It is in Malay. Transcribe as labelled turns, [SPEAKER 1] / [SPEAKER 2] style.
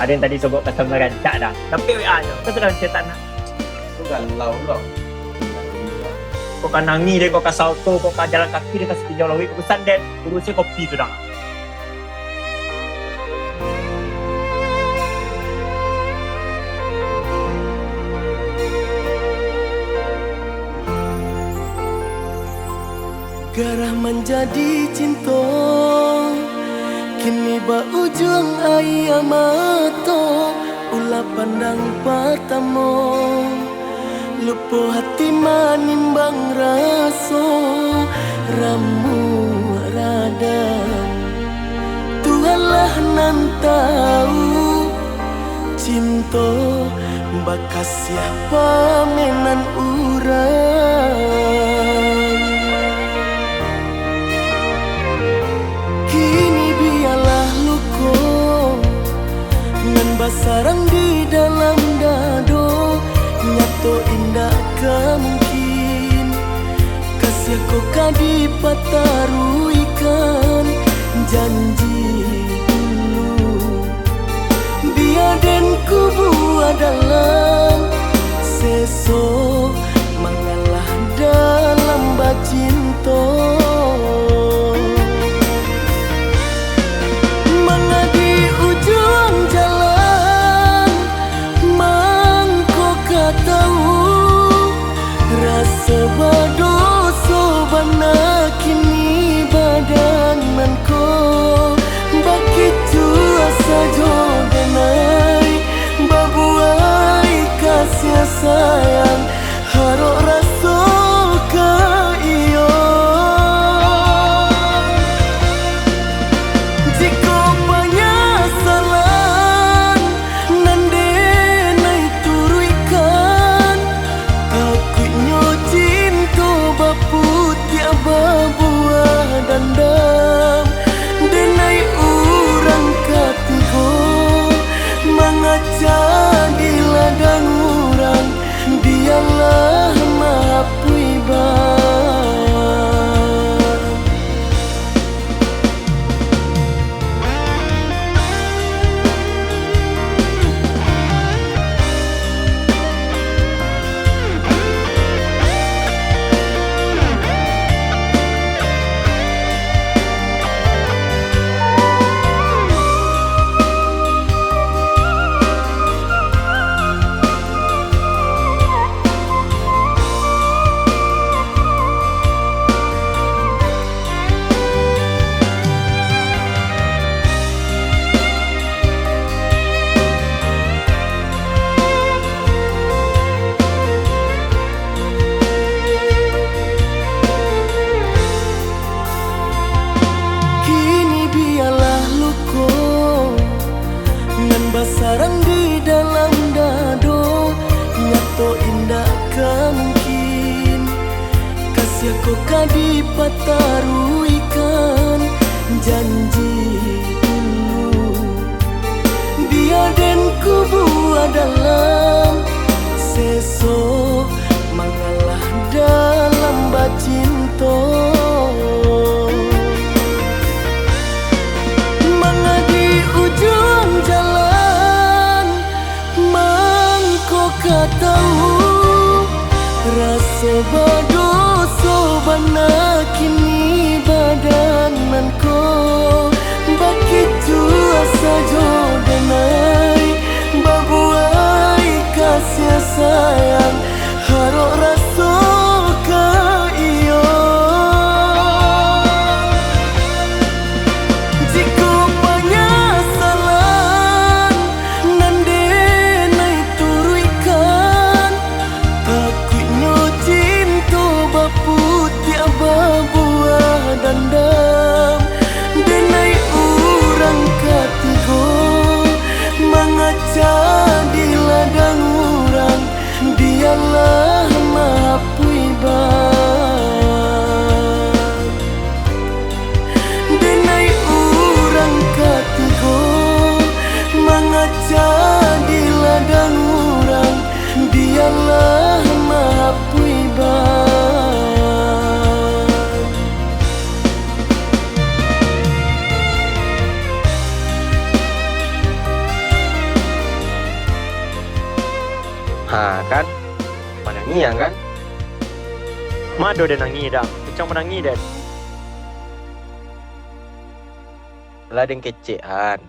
[SPEAKER 1] Ada yang tadi sobok kata merancak dah. Tapi WA nya. Kau sedang cetak nak.
[SPEAKER 2] Itu galau loh.
[SPEAKER 1] Kau kan nangis deh, kau kasih auto, kau kan jalan kaki dia kasih pinjau lawik. Kau sandet, urusnya kopi tu dah.
[SPEAKER 3] Garah menjadi cinta, kini ba ujung ayam mata, ulah pandang pertama, lupa hati manimbang rasa, ramu radam. Tuhanlah nan tahu, cinta bakas siapa menan urang. Basarang di dalam dado, nyato indah kemungkin. Kasih kau kadi pataruikan janji dulu. Biar dan kubu adalah seso mengalah dalam bacinto. Sebado sobana kini badananku begitu asa jodenai babuai kasih sayang harok rasa ke iyo. Jika penyesalan nande nai turuikan takutnya putih buah dandam denai urang katigo mengacak di ladang urang dialah mapui basarang di dalam dado, nyato indah kemungkin. Kasih kau kadi pataruikan janji dulu. Biar dan kubu adalah seso mengalah dalam bacinto. Tahu rasa bado sobana kini badananku begitu asa jodenai babuai kasih sayang harok rasa ke iyo. Jika penyesalan nande nai turuikan putih abang
[SPEAKER 4] Kan? Menangi kan?
[SPEAKER 1] Mado dan nangi dah. Kencang menangi dan.
[SPEAKER 4] Lah deng kecean.